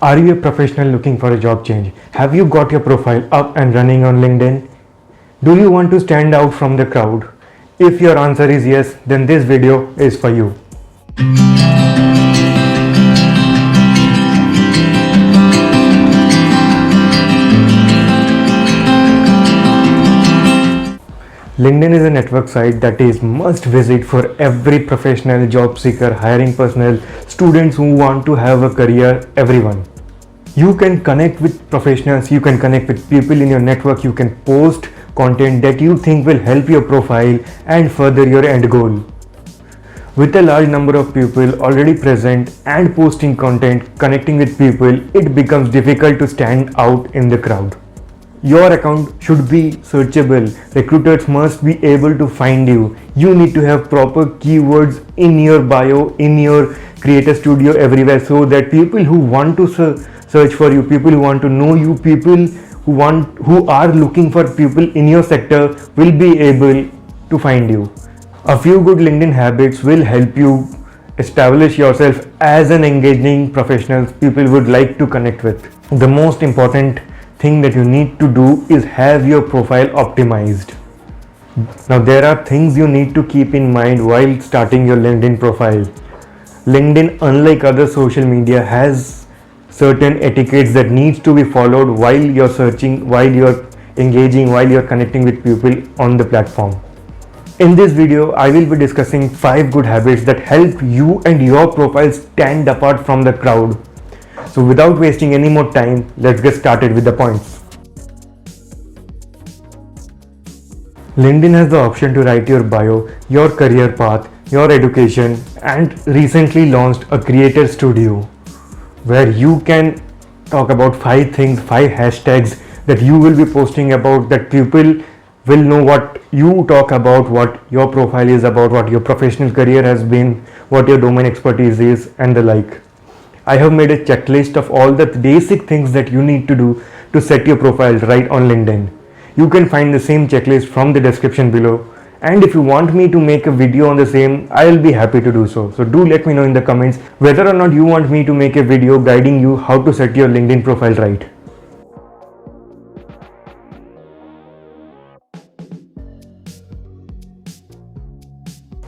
Are you a professional looking for a job change? Have you got your profile up and running on LinkedIn? Do you want to stand out from the crowd? If your answer is yes, then this video is for you. LinkedIn is a network site that is must visit for every professional, job seeker, hiring personnel, students who want to have a career, everyone. You can connect with professionals, you can connect with people in your network, you can post content that you think will help your profile and further your end goal. With a large number of people already present and posting content, connecting with people, it becomes difficult to stand out in the crowd. Your account should be searchable. Recruiters must be able to find you. You need to have proper keywords in your bio, in your Creator Studio, everywhere, so that people who want to search for you, people who want to know you, people who are looking for people in your sector will be able to find you. A few good LinkedIn habits will help you establish yourself as an engaging professional people would like to connect with. The most important thing that you need to do is have your profile optimized. Now there are things you need to keep in mind while starting your LinkedIn profile. LinkedIn, unlike other social media, has certain etiquettes that needs to be followed while you're searching, while you're engaging, while you're connecting with people on the platform. In this video, I will be discussing 5 good habits that help you and your profile stand apart from the crowd. So without wasting any more time, let's get started with the points. LinkedIn has the option to write your bio, your career path, your education, and recently launched a Creator Studio where you can talk about 5 things, 5 hashtags that you will be posting about, that people will know what you talk about, what your profile is about, what your professional career has been, what your domain expertise is, and the like. I have made a checklist of all the basic things that you need to do to set your profile right on LinkedIn. You can find the same checklist from the description below, and if you want me to make a video on the same, I will be happy to do so. So do let me know in the comments whether or not you want me to make a video guiding you how to set your LinkedIn profile right.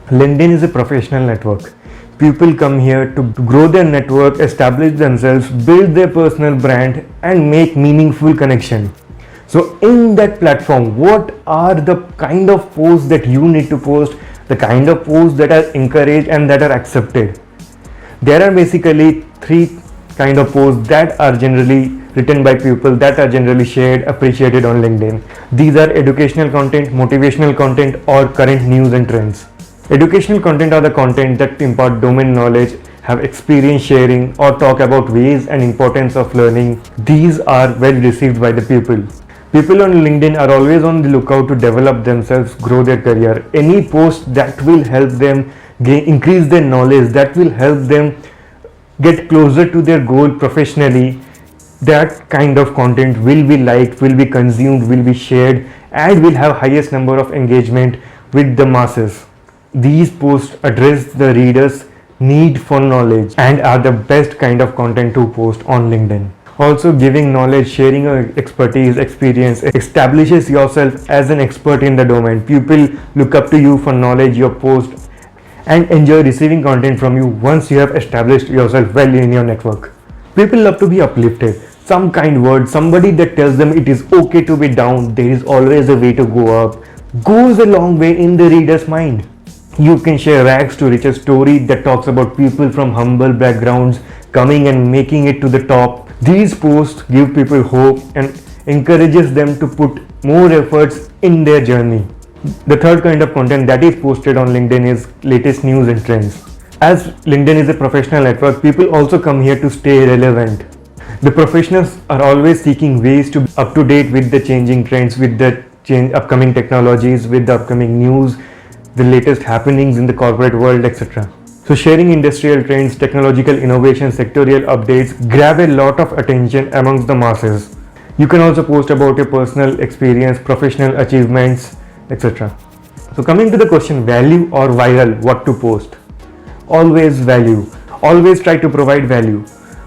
LinkedIn is a professional network. People come here to grow their network, establish themselves, build their personal brand, and make meaningful connection. So in that platform, what are the kind of posts that you need to post, the kind of posts that are encouraged and that are accepted? There are basically 3 kind of posts that are generally written by people, that are generally shared, appreciated on LinkedIn. These are educational content, motivational content, or current news and trends. Educational content are the content that impart domain knowledge, have experience sharing, or talk about ways and importance of learning. These are well received by the people. People on LinkedIn are always on the lookout to develop themselves, grow their career. Any post that will help them increase their knowledge, that will help them get closer to their goal professionally, that kind of content will be liked, will be consumed, will be shared, and will have highest number of engagement with the masses. These posts address the reader's need for knowledge and are the best kind of content to post on LinkedIn. Also, giving knowledge, sharing your expertise, experience, establishes yourself as an expert in the domain. People look up to you for knowledge, your post, and enjoy receiving content from you once you have established yourself well in your network. People love to be uplifted. Some kind word, somebody that tells them it is okay to be down, there is always a way to go up, goes a long way in the reader's mind. You can share rags to riches story that talks about people from humble backgrounds coming and making it to the top. These posts give people hope and encourages them to put more efforts in their journey. The third kind of content that is posted on LinkedIn is latest news and trends. As LinkedIn is a professional network, people also come here to stay relevant. The professionals are always seeking ways to be up to date with the changing trends, with the upcoming technologies, with the upcoming news, the latest happenings in the corporate world, etc. So sharing industrial trends, technological innovations, sectorial updates grab a lot of attention amongst the masses. You can also post about your personal experience, professional achievements, etc. So coming to the question, value or viral, what to post? Always value. Always try to provide value.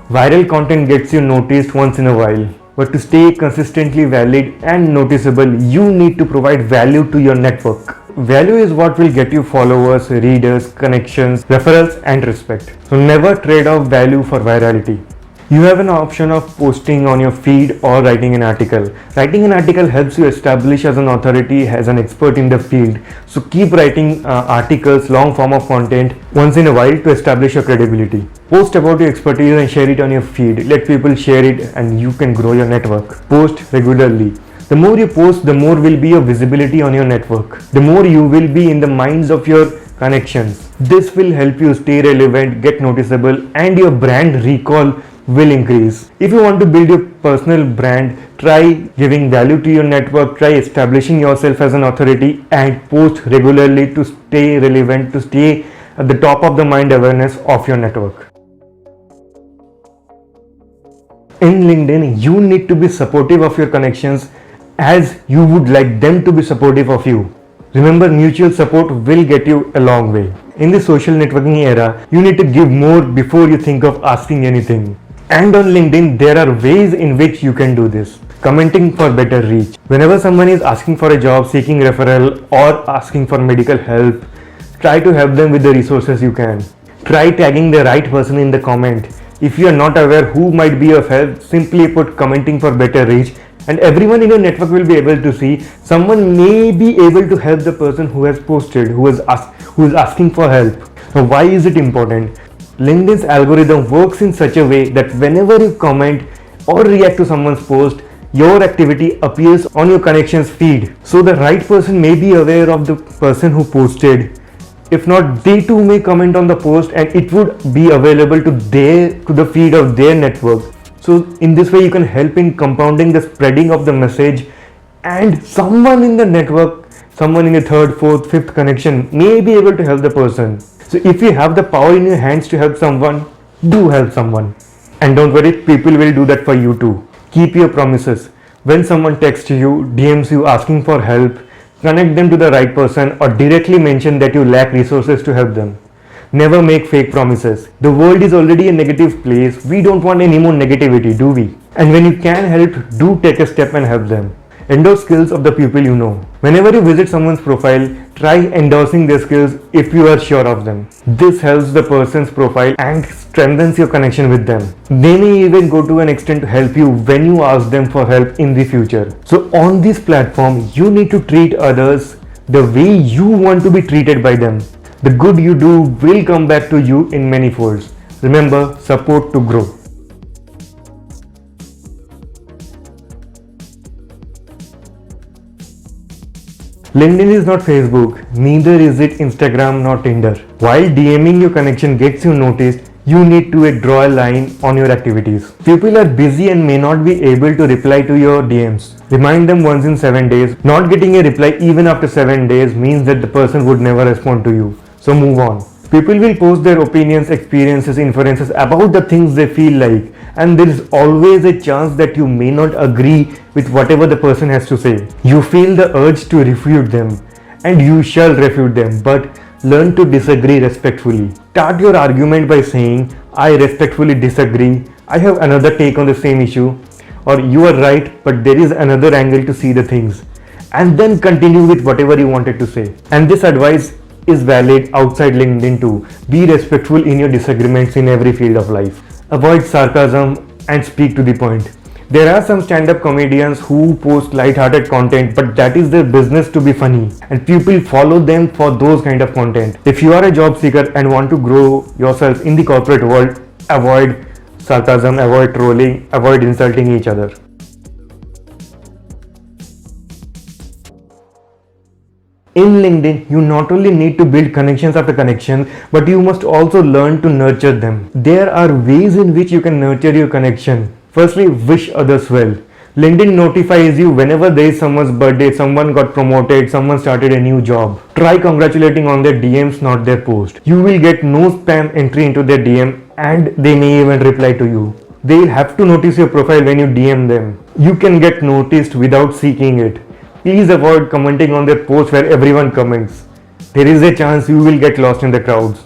Viral content gets you noticed once in a while, but to stay consistently valid and noticeable, you need to provide value to your network. Value is what will get you followers, readers, connections, referrals, and respect. So never trade off value for virality. You have an option of posting on your feed or writing an article. Writing an article helps you establish as an authority, as an expert in the field. So keep writing articles, long form of content once in a while to establish your credibility. Post about your expertise and share it on your feed. Let people share it and you can grow your network. Post regularly. The more you post, the more will be your visibility on your network. The more you will be in the minds of your connections. This will help you stay relevant, get noticeable, and your brand recall will increase. If you want to build your personal brand, try giving value to your network, try establishing yourself as an authority, and post regularly to stay relevant, to stay at the top of the mind awareness of your network. In LinkedIn, you need to be supportive of your connections as you would like them to be supportive of you. Remember, mutual support will get you a long way. In the social networking era, you need to give more before you think of asking anything. And on LinkedIn, there are ways in which you can do this. Commenting for better reach. Whenever someone is asking for a job, seeking referral, or asking for medical help, try to help them with the resources you can. Try tagging the right person in the comment. If you are not aware who might be of help, simply put commenting for better reach, and everyone in your network will be able to see someone may be able to help the person who has posted, who is asking for help. So why is it important? LinkedIn's algorithm works in such a way that whenever you comment or react to someone's post, your activity appears on your connections feed. So the right person may be aware of the person who posted. If not, they too may comment on the post and it would be available to the feed of their network. So in this way you can help in compounding the spreading of the message, and someone in the network, someone in the third, fourth, fifth connection may be able to help the person. So if you have the power in your hands to help someone, do help someone. And don't worry, people will do that for you too. Keep your promises. When someone texts you, DMs you asking for help, connect them to the right person or directly mention that you lack resources to help them. Never make fake promises. The world is already a negative place. We don't want any more negativity, do we? And when you can help, do take a step and help them. Endorse skills of the people you know. Whenever you visit someone's profile, try endorsing their skills if you are sure of them. This helps the person's profile and strengthens your connection with them. They may even go to an extent to help you when you ask them for help in the future. So on this platform, you need to treat others the way you want to be treated by them. The good you do will come back to you in many folds. Remember, support to grow. LinkedIn is not Facebook, neither is it Instagram nor Tinder. While DMing your connection gets you noticed, you need to draw a line on your activities. People are busy and may not be able to reply to your DMs. Remind them once in 7 days. Not getting a reply even after 7 days means that the person would never respond to you. So move on. People will post their opinions, experiences, inferences about the things they feel like, and there is always a chance that you may not agree with whatever the person has to say. You feel the urge to refute them, and you shall refute them, but learn to disagree respectfully. Start your argument by saying, I respectfully disagree, I have another take on the same issue, or you are right but there is another angle to see the things, and then continue with whatever you wanted to say. And this advice is valid outside LinkedIn too. Be respectful in your disagreements in every field of life. Avoid sarcasm and speak to the point. There are some stand-up comedians who post light-hearted content, but that is their business to be funny, and people follow them for those kind of content. If you are a job seeker and want to grow yourself in the corporate world, avoid sarcasm, avoid trolling, avoid insulting each other. In LinkedIn, you not only need to build connections after connections, but you must also learn to nurture them. There are ways in which you can nurture your connection. Firstly, wish others well. LinkedIn notifies you whenever there is someone's birthday, someone got promoted, someone started a new job. Try congratulating on their DMs, not their post. You will get no spam entry into their DM and they may even reply to you. They will have to notice your profile when you DM them. You can get noticed without seeking it. Please avoid commenting on their posts where everyone comments. There is a chance you will get lost in the crowds.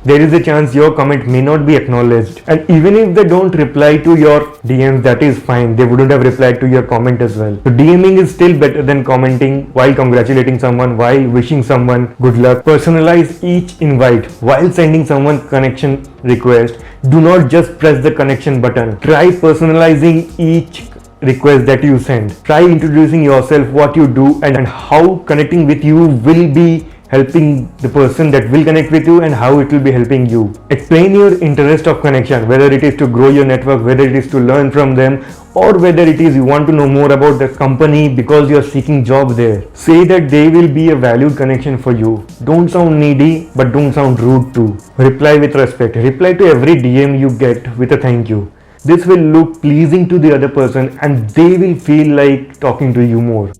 there is a chance your comment may not be acknowledged. And even if they don't reply to your DMs, that is fine. They wouldn't have replied to your comment as well. So DMing is still better than commenting while congratulating someone, while wishing someone good luck. Personalize each invite while sending someone connection request. Do not just press the connection button. Try personalizing each request that you send. Try introducing yourself, what you do, and how connecting with you will be helping the person that will connect with you and how it will be helping you. Explain your interest of connection, whether it is to grow your network, whether it is to learn from them, or whether it is you want to know more about the company because you are seeking job there. Say that they will be a valued connection for you. Don't sound needy, but don't sound rude too. Reply with respect. Reply to every DM you get with a thank you. This will look pleasing to the other person and they will feel like talking to you more.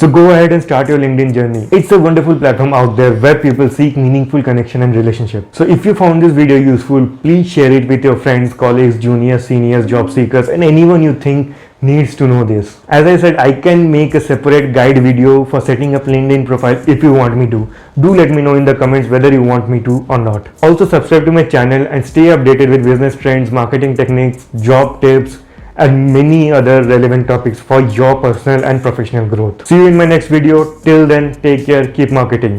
So go ahead and start your LinkedIn journey. It's a wonderful platform out there where people seek meaningful connection and relationship. So if you found this video useful, please share it with your friends, colleagues, juniors, seniors, job seekers, and anyone you think needs to know this. As I said, I can make a separate guide video for setting up LinkedIn profile if you want me to. Do let me know in the comments whether you want me to or not. Also subscribe to my channel and stay updated with business trends, marketing techniques, job tips, and many other relevant topics for your personal and professional growth. See you in my next video. Till then, take care, keep marketing.